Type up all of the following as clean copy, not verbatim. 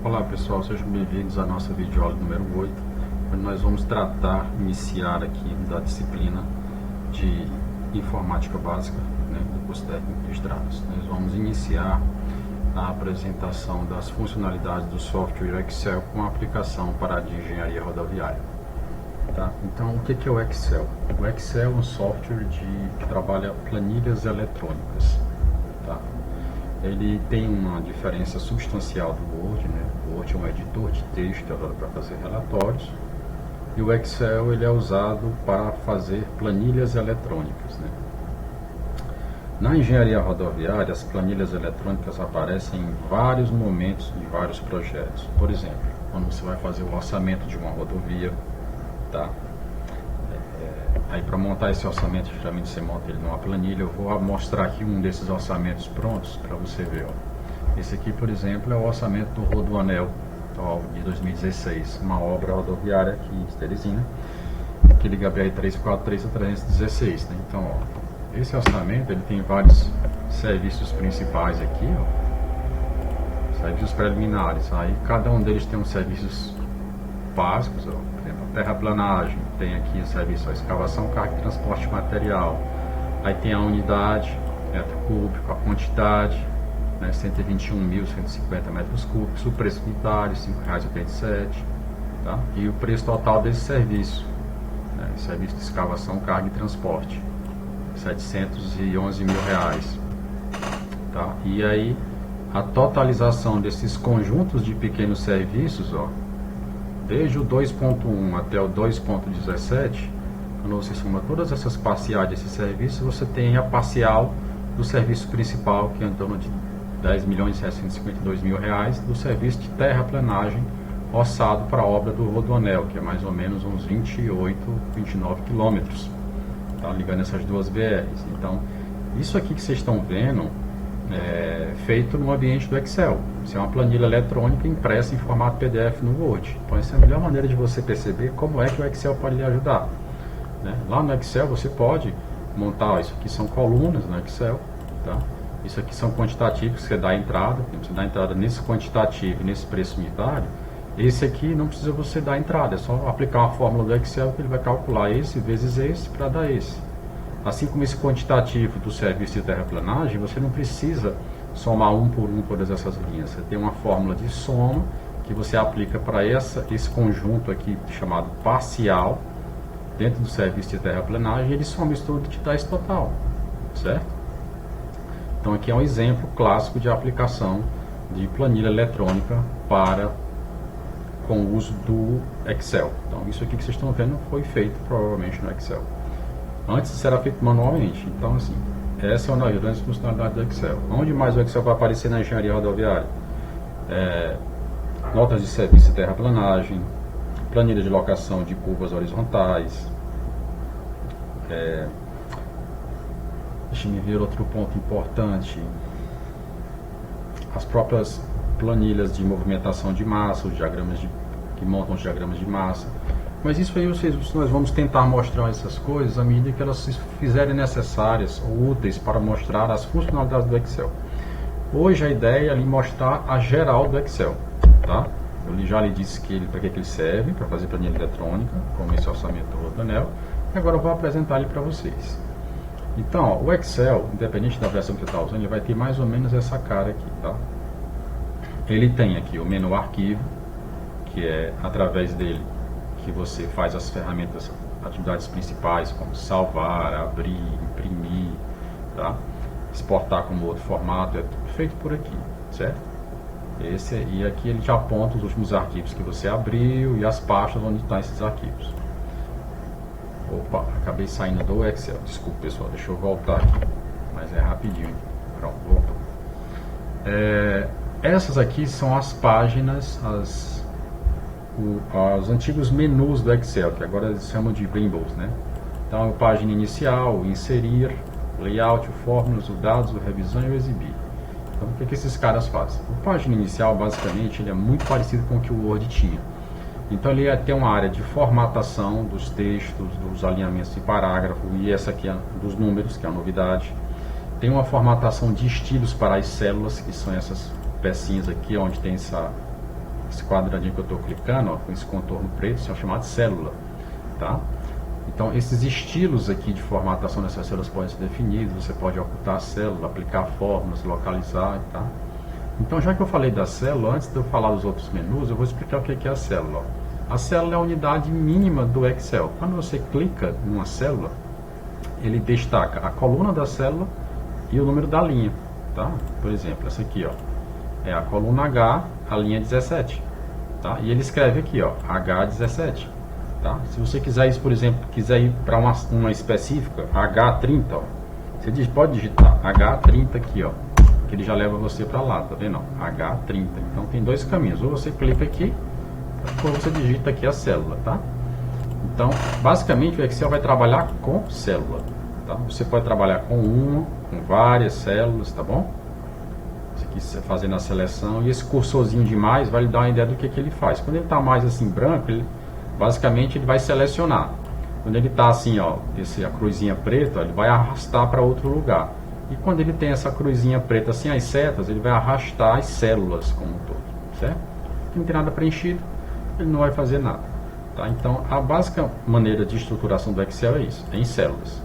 Olá pessoal, sejam bem-vindos à nossa videoaula número 8, onde nós vamos iniciar aqui da disciplina de informática básica, né, do curso técnico de estradas. Nós vamos iniciar a apresentação das funcionalidades do software Excel com aplicação para a de engenharia rodoviária. Tá? Então, o que é o Excel? O Excel é um software que trabalha planilhas eletrônicas. Tá? Ele tem uma diferença substancial do Word, né? O Word é um editor de texto usado para fazer relatórios, e o Excel ele é usado para fazer planilhas eletrônicas, né? Na engenharia rodoviária, as planilhas eletrônicas aparecem em vários momentos de vários projetos. Por exemplo, quando você vai fazer o orçamento de uma rodovia, tá? Aí para montar esse orçamento, geralmente você monta ele numa planilha. Eu vou mostrar aqui um desses orçamentos prontos para você ver. Ó. Esse aqui, por exemplo, é o orçamento do Rodoanel de 2016, uma obra rodoviária aqui em Teresina, que liga a BR-343 a 316. Né? Então, ó, esse orçamento ele tem vários serviços principais aqui, ó, serviços preliminares. Aí cada um deles tem uns serviços básicos, ó. Terraplanagem, tem aqui o serviço de escavação, carga e transporte de material. Aí tem a unidade, metro cúbico, a quantidade, né, 121.150 metros cúbicos, o preço unitário, R$ 5,87, tá? E o preço total desse serviço, né, serviço de escavação, carga e transporte, R$ 711 mil. Tá? E aí, a totalização desses conjuntos de pequenos serviços, ó, desde o 2.1 até o 2.17, quando você soma todas essas parciais desse serviço, você tem a parcial do serviço principal, que é em torno de R$ 10.752.000, do serviço de terraplanagem orçado para a obra do Rodoanel, que é mais ou menos uns 28, 29 quilômetros, tá? Ligando essas duas BRs. Então, isso aqui que vocês estão vendo é feito no ambiente do Excel. Isso é uma planilha eletrônica impressa em formato PDF no Word. Então essa é a melhor maneira de você perceber como é que o Excel pode lhe ajudar, né? Lá no Excel você pode montar, ó, isso aqui são colunas no Excel, tá? Isso aqui são quantitativos que você dá a entrada. Você dá a entrada nesse quantitativo e nesse preço unitário. Esse aqui não precisa você dar a entrada, é só aplicar uma fórmula do Excel que ele vai calcular esse vezes esse para dar esse. Assim como esse quantitativo do serviço de terraplanagem, você não precisa somar um por todas essas linhas. Você tem uma fórmula de soma que você aplica para esse conjunto aqui chamado parcial dentro do serviço de terraplanagem, e ele soma isso tudo e te dá esse total, certo? Então aqui é um exemplo clássico de aplicação de planilha eletrônica com o uso do Excel. Então isso aqui que vocês estão vendo foi feito provavelmente no Excel. Antes isso era feito manualmente. Então, assim, essa é uma das grandes funcionalidades do Excel. Onde mais o Excel vai aparecer na engenharia rodoviária? Notas de serviço de terraplanagem, planilha de locação de curvas horizontais. Deixa eu ver outro ponto importante. As próprias planilhas de movimentação de massa, os diagramas que montam os diagramas de massa. Mas isso aí nós vamos tentar mostrar essas coisas à medida que elas se fizerem necessárias ou úteis para mostrar as funcionalidades do Excel. Hoje a ideia é lhe mostrar a geral do Excel, tá? Eu já lhe disse para que ele serve, para fazer planilha eletrônica, como esse orçamento do Rodoanel, e agora eu vou apresentar ele para vocês. Então, ó, o Excel, independente da versão que você está usando, ele vai ter mais ou menos essa cara aqui, tá? Ele tem aqui o menu arquivo, que é através dele que você faz as ferramentas, atividades principais, como salvar, abrir, imprimir, tá? Exportar como outro formato, é tudo feito por aqui, certo? E aqui ele já aponta os últimos arquivos que você abriu e as pastas onde estão esses arquivos. Opa, acabei saindo do Excel, desculpa pessoal, deixa eu voltar aqui, mas é rapidinho. Pronto, voltou. Essas aqui são as páginas, os antigos menus do Excel, que agora eles chamam de windows, né? Então, a página inicial, o inserir, o layout, o fórmulas, o dados, o revisão e o exibir. Então, o que esses caras fazem? A página inicial, basicamente, ele é muito parecido com o que o Word tinha. Então, ele ia ter uma área de formatação dos textos, dos alinhamentos de parágrafo, e essa aqui é dos números, que é a novidade. Tem uma formatação de estilos para as células, que são essas pecinhas aqui, onde tem esse quadradinho que eu estou clicando, ó, com esse contorno preto, isso é chamado célula, tá? Então, esses estilos aqui de formatação dessas células podem ser definidos, você pode ocultar a célula, aplicar fórmulas, localizar, tá? Então, já que eu falei da célula, antes de eu falar dos outros menus, eu vou explicar o que é a célula. Ó. A célula é a unidade mínima do Excel. Quando você clica numa célula, ele destaca a coluna da célula e o número da linha, tá? Por exemplo, essa aqui, ó, é a coluna H, a linha 17, tá? E ele escreve aqui, ó, H17, tá? Se você quiser isso, por exemplo, quiser ir para uma específica, H30, ó, você pode digitar H30 aqui, ó, que ele já leva você para lá, tá vendo? H30. Então tem dois caminhos, ou você clica aqui, ou você digita aqui a célula, tá? Então, basicamente o Excel vai trabalhar com célula, tá? Você pode trabalhar com uma, com várias células, tá bom? Isso aqui você fazendo a seleção, e esse cursorzinho de mais vai lhe dar uma ideia do que ele faz. Quando ele está mais assim branco, basicamente ele vai selecionar. Quando ele está assim, ó, a cruzinha preta, ele vai arrastar para outro lugar. E quando ele tem essa cruzinha preta assim, as setas, ele vai arrastar as células como um todo, certo? Se não tem nada preenchido, ele não vai fazer nada, tá? Então, a básica maneira de estruturação do Excel é isso, tem células.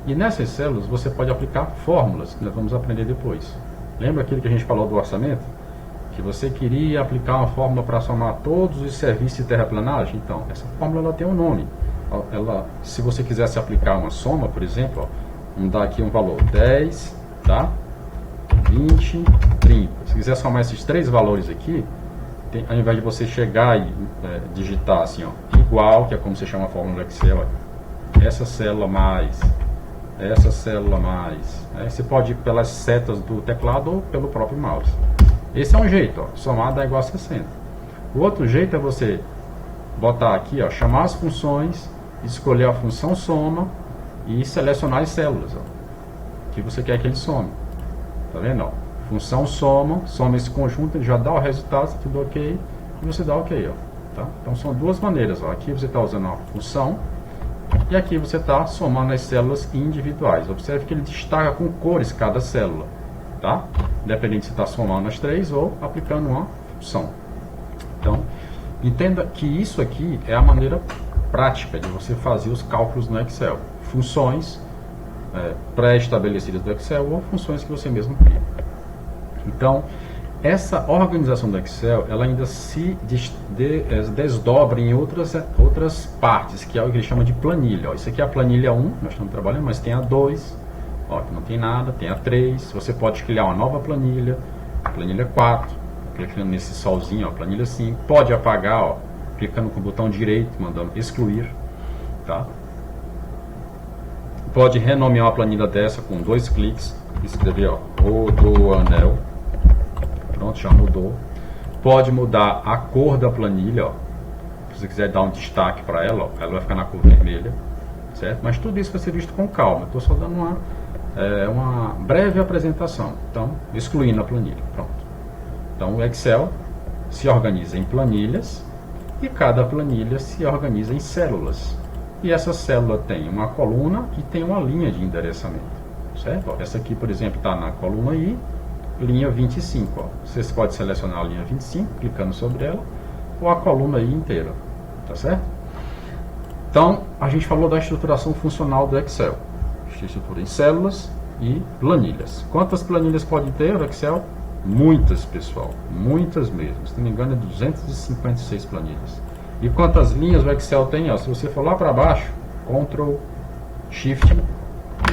E nessas células você pode aplicar fórmulas, que nós vamos aprender depois. Lembra aquilo que a gente falou do orçamento? Que você queria aplicar uma fórmula para somar todos os serviços de terraplanagem? Então, essa fórmula ela tem um nome. Se você quisesse aplicar uma soma, por exemplo, ó, vamos dar aqui um valor 10, tá? 20, 30. Se quiser somar esses três valores aqui, ao invés de você chegar e digitar assim, ó, igual, que é como você chama a fórmula do Excel, ó, essa célula mais, essa célula mais. Você pode ir pelas setas do teclado ou pelo próprio mouse. Esse é um jeito, ó, somar dá igual a 60. O outro jeito é você botar aqui, ó, chamar as funções, escolher a função soma e selecionar as células, ó, que você quer que ele some. Tá vendo? Ó? Função soma esse conjunto, ele já dá o resultado, se tudo ok, e você dá ok. Ó, tá? Então são duas maneiras. Ó. Aqui você está usando a função e aqui você está somando as células individuais. Observe que ele destaca com cores cada célula, tá? Independente se está somando as três ou aplicando uma função. Então, entenda que isso aqui é a maneira prática de você fazer os cálculos no Excel. Funções pré-estabelecidas do Excel ou funções que você mesmo cria. Então, essa organização do Excel, ela ainda se desdobra em outras partes, que é o que ele chama de planilha. Ó, isso aqui é a planilha 1, nós estamos trabalhando, mas tem a 2, ó, que não tem nada, tem a 3, você pode criar uma nova planilha 4, clicando nesse solzinho, ó, planilha 5, pode apagar, ó, clicando com o botão direito, mandando excluir, tá? Pode renomear uma planilha dessa com 2 cliques, escrever, ó, Rodoanel, pronto, já mudou. Pode mudar a cor da planilha, ó, se você quiser dar um destaque para ela, ó, ela vai ficar na cor vermelha, certo? Mas tudo isso vai ser visto com calma, estou só dando uma breve apresentação, então, excluindo a planilha, pronto. Então, o Excel se organiza em planilhas e cada planilha se organiza em células. E essa célula tem uma coluna e tem uma linha de endereçamento, certo? Ó, essa aqui, por exemplo, está na coluna I, linha 25. Ó. Você pode selecionar a linha 25, clicando sobre ela, ou a coluna I inteira, tá certo? Então, a gente falou da estruturação funcional do Excel. Estrutura em células e planilhas. Quantas planilhas pode ter o Excel? Muitas, pessoal. Muitas mesmo. Se não me engano, é 256 planilhas. E quantas linhas o Excel tem? Ó, se você for lá para baixo, Ctrl, Shift,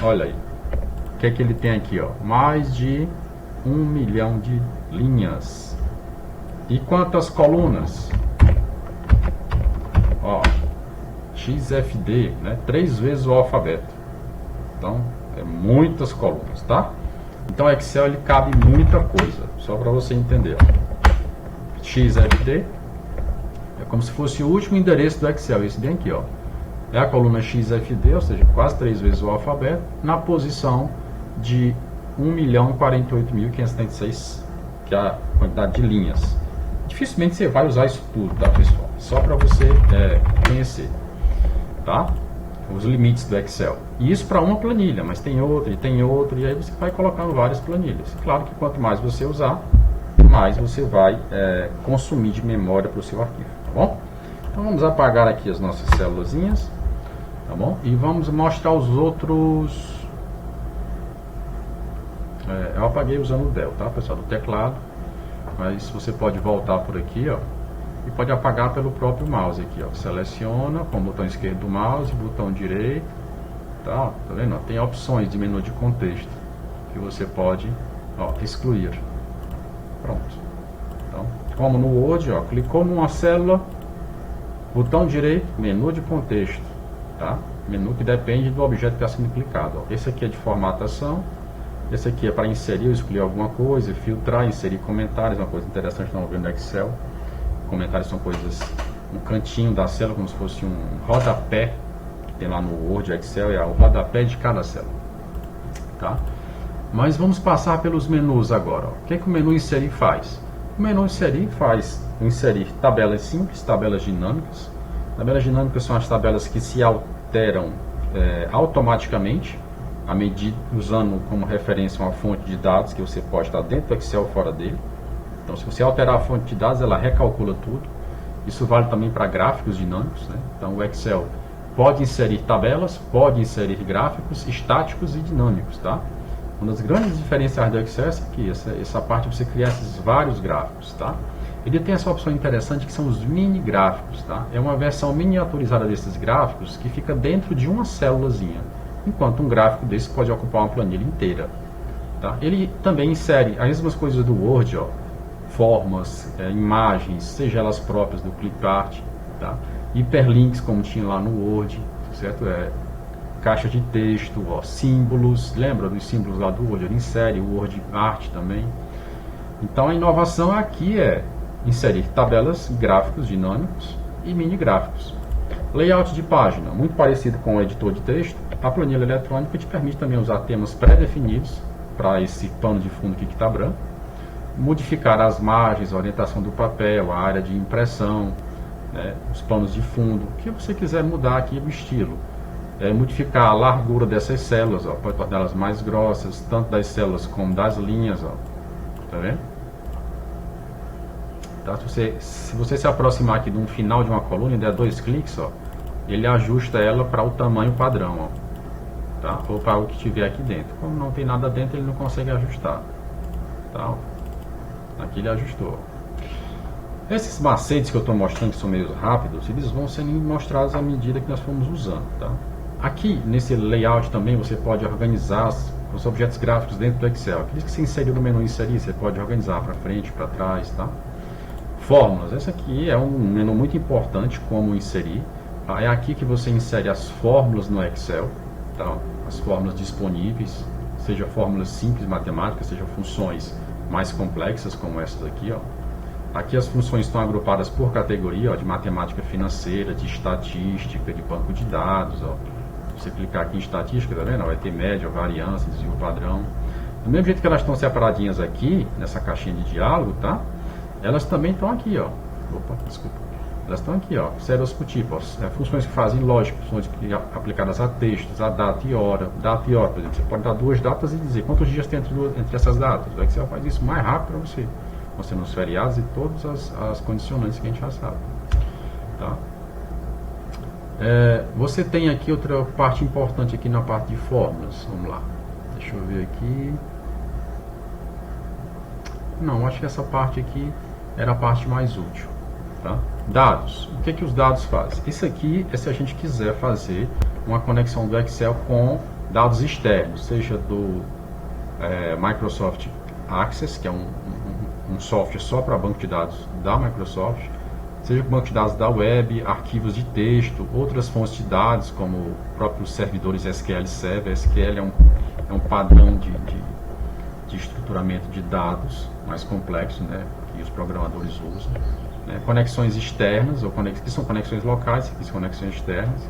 olha aí. O que é que ele tem aqui? Ó? Mais de 1 milhão de linhas. E quantas colunas? Ó, XFD, né? 3 vezes o alfabeto. Então, é muitas colunas, tá? Então, o Excel ele cabe muita coisa, só para você entender. Ó. XFD é como se fosse o último endereço do Excel, esse bem aqui, ó. É a coluna XFD, ou seja, quase 3 vezes o alfabeto, na posição de 1.048.536, que é a quantidade de linhas. Dificilmente você vai usar isso tudo, tá, pessoal? Só para você conhecer, tá? Os limites do Excel. E isso para uma planilha, mas tem outra, e aí você vai colocando várias planilhas. Claro que quanto mais você usar, mais você vai consumir de memória para o seu arquivo, tá bom? Então vamos apagar aqui as nossas célulazinhas, tá bom? E vamos mostrar os outros. Eu apaguei usando o Del, tá, pessoal, do teclado, mas você pode voltar por aqui, ó, e pode apagar pelo próprio mouse aqui, ó. Seleciona com o botão esquerdo do mouse, botão direito, tá vendo? Tem opções de menu de contexto que você pode, ó, excluir. Pronto. Então, como no Word, ó, clicou numa célula, botão direito, menu de contexto, tá? Menu que depende do objeto que está sendo clicado, ó. Esse aqui é de formatação, esse aqui é para inserir ou excluir alguma coisa, filtrar, inserir comentários, uma coisa interessante que nós vemos no Excel. Comentários são coisas no cantinho da célula, como se fosse um rodapé que tem lá no Word, Excel, é o rodapé de cada célula, tá? Mas vamos passar pelos menus agora, ó. O que o menu inserir faz? O menu inserir faz inserir tabelas simples, tabelas dinâmicas. Tabelas dinâmicas são as tabelas que se alteram automaticamente, à medida, usando como referência uma fonte de dados que você pode estar dentro do Excel ou fora dele. Então, se você alterar a fonte de dados, ela recalcula tudo. Isso vale também para gráficos dinâmicos, né? Então, o Excel pode inserir tabelas, pode inserir gráficos estáticos e dinâmicos, tá? Uma das grandes diferenciais do Excel é essa aqui, essa parte de você criar esses vários gráficos, tá? Ele tem essa opção interessante que são os mini gráficos, tá? É uma versão miniaturizada desses gráficos que fica dentro de uma célulazinha, enquanto um gráfico desse pode ocupar uma planilha inteira, tá? Ele também insere as mesmas coisas do Word, ó, formas, imagens, seja elas próprias do clipart, tá? Hiperlinks, como tinha lá no Word, certo? Caixa de texto, ó, símbolos, lembra dos símbolos lá do Word? Ele insere o Word Art também. Então a inovação aqui é inserir tabelas, gráficos dinâmicos e mini gráficos. Layout de página, muito parecido com o editor de texto. A planilha eletrônica te permite também usar temas pré-definidos para esse pano de fundo aqui que está branco. Modificar as margens, a orientação do papel, a área de impressão, né, os panos de fundo, o que você quiser mudar aqui o estilo. Modificar a largura dessas células, ó, pode torná-las mais grossas, tanto das células como das linhas, ó. Tá vendo? Tá? Se você se aproximar aqui de um final de uma coluna e der 2 cliques, ó, ele ajusta ela para o tamanho padrão, ó, tá? Ou para o que tiver aqui dentro. Como não tem nada dentro, ele não consegue ajustar, tá? Aqui ele ajustou. Esses macetes que eu estou mostrando, que são meio rápidos, eles vão sendo mostrados à medida que nós formos usando, tá? Aqui, nesse layout também, você pode organizar os objetos gráficos dentro do Excel. Aqueles que você inseriu no menu inserir, você pode organizar para frente, para trás, tá? Fórmulas. Essa aqui é um menu muito importante, como inserir. É aqui que você insere as fórmulas no Excel, tá? As fórmulas disponíveis, seja fórmulas simples matemáticas, seja funções mais complexas, como essas aqui, ó. Aqui as funções estão agrupadas por categoria, ó, de matemática financeira, de estatística, de banco de dados, ó. Se você clicar aqui em estatística, tá vendo? Vai ter média, variância, desvio padrão. Do mesmo jeito que elas estão separadinhas aqui, nessa caixinha de diálogo, tá? Elas também estão aqui, ó. Opa, desculpa. Elas estão aqui, ó. Serials por tipo, ó. Funções que fazem lógica, funções aplicadas a textos, a data e hora. Data e hora, por exemplo. Você pode dar 2 datas e dizer quantos dias tem entre essas datas. O Excel faz isso mais rápido para você. Mostrando os feriados e todas as condicionantes que a gente já sabe, tá? Você tem aqui outra parte importante aqui na parte de fórmulas. Vamos lá, deixa eu ver aqui. Não, acho que essa parte aqui era a parte mais útil, tá? Dados. O que os dados fazem? Isso aqui é se a gente quiser fazer uma conexão do Excel com dados externos, seja do Microsoft Access, que é um software só para banco de dados da Microsoft, seja banco de dados da web, arquivos de texto, outras fontes de dados, como próprios servidores SQL Server. SQL é um padrão de estruturamento de dados mais complexo, né, que os programadores usam. Né, conexões externas, que são conexões locais, que são conexões externas.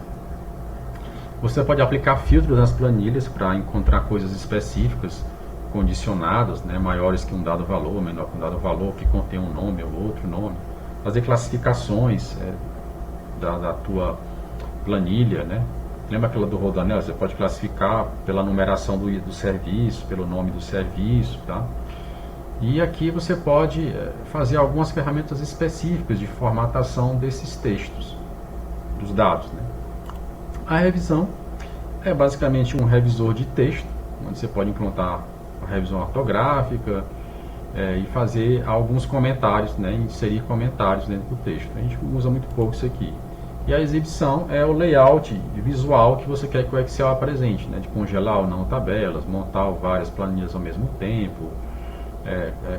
Você pode aplicar filtros nas planilhas para encontrar coisas específicas, condicionadas, né, maiores que um dado valor, menor que um dado valor, que contém um nome ou outro nome. Fazer classificações da tua planilha, né? Lembra aquela do Rodanel? Você pode classificar pela numeração do serviço, pelo nome do serviço, tá? E aqui você pode fazer algumas ferramentas específicas de formatação desses textos, dos dados, né? A revisão é basicamente um revisor de texto, onde você pode implantar a revisão ortográfica e fazer alguns comentários, né? Inserir comentários dentro do texto. A gente usa muito pouco isso aqui. E a exibição é o layout visual que você quer que o Excel apresente, né? De congelar ou não tabelas, montar várias planilhas ao mesmo tempo,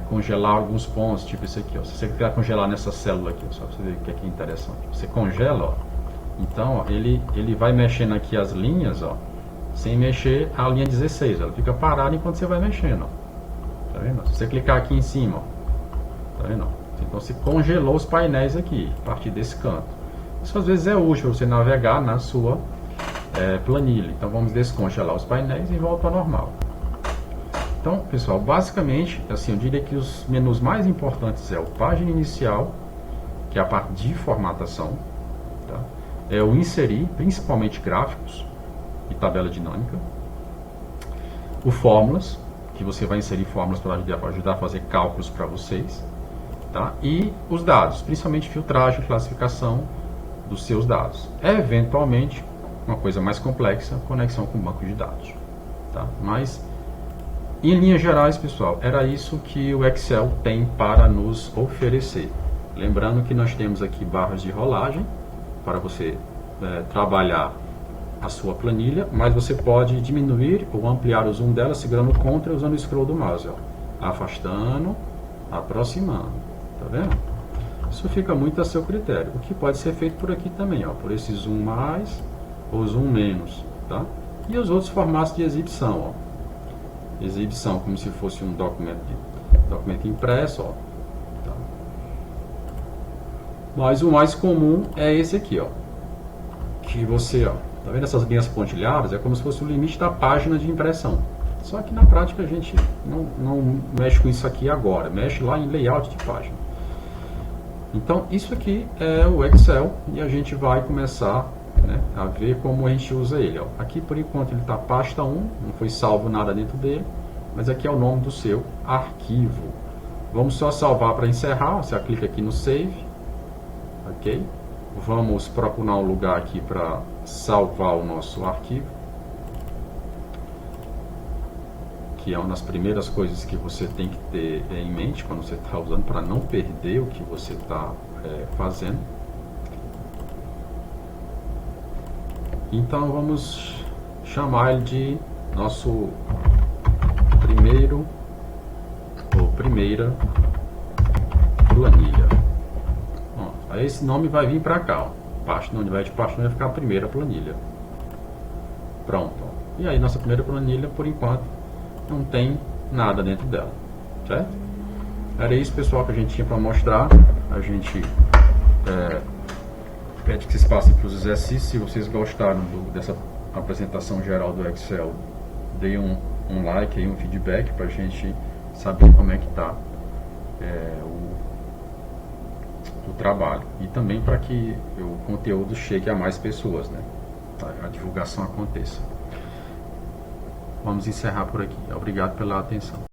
congelar alguns pontos, tipo esse aqui, ó. Se você quer congelar nessa célula aqui, ó, só para você ver o que é interessante. Você congela, ó. Então, ó, ele vai mexendo aqui as linhas, ó, sem mexer a linha 16. Ela fica parada enquanto você vai mexendo, ó. Tá vendo? Se você clicar aqui em cima, ó, tá vendo? Então, você congelou os painéis aqui, a partir desse canto. Isso às vezes é útil para você navegar na sua planilha. Então, vamos descongelar os painéis e volta ao normal. Então, pessoal, basicamente, assim, eu diria que os menus mais importantes é o página inicial, que é a parte de formatação, tá? É o inserir, principalmente gráficos e tabela dinâmica. O fórmulas, que você vai inserir fórmulas para ajudar a fazer cálculos para vocês, tá? E os dados, principalmente filtragem e classificação dos seus dados. Eventualmente, uma coisa mais complexa, conexão com o banco de dados, tá? Mas, em linhas gerais, pessoal, era isso que o Excel tem para nos oferecer. Lembrando que nós temos aqui barras de rolagem para você trabalhar a sua planilha, mas você pode diminuir ou ampliar o zoom dela segurando o Ctrl e usando o scroll do mouse, ó. Afastando, aproximando, tá vendo? Isso fica muito a seu critério. O que pode ser feito por aqui também, ó, por esse zoom mais ou zoom menos, tá? E os outros formatos de exibição, ó. Exibição como se fosse um documento impresso, ó. Tá? Mas o mais comum é esse aqui, ó. Que você, ó, tá vendo essas linhas pontilhadas? É como se fosse o limite da página de impressão. Só que na prática a gente não mexe com isso aqui agora, mexe lá em layout de página. Então isso aqui é o Excel e a gente vai começar, né, a ver como a gente usa ele, ó. Aqui por enquanto ele está pasta 1, não foi salvo nada dentro dele, mas aqui é o nome do seu arquivo. Vamos só salvar para encerrar, você clica aqui no Save, ok? Vamos procurar um lugar aqui para salvar o nosso arquivo, que é uma das primeiras coisas que você tem que ter em mente quando você está usando, para não perder o que você está fazendo. Então vamos chamar ele de nosso primeiro ou primeira planilha. Bom, aí esse nome vai vir para cá, ó. Página, onde vai de página, vai ficar a primeira planilha. Pronto. Ó. E aí nossa primeira planilha, por enquanto, não tem nada dentro dela, certo? Era isso, pessoal, que a gente tinha para mostrar. A gente pede que vocês passem para os exercícios. Se vocês gostaram dessa apresentação geral do Excel, deem um like e um feedback para a gente saber como é que está o trabalho. E também para que o conteúdo chegue a mais pessoas, né? A divulgação aconteça. Vamos encerrar por aqui. Obrigado pela atenção.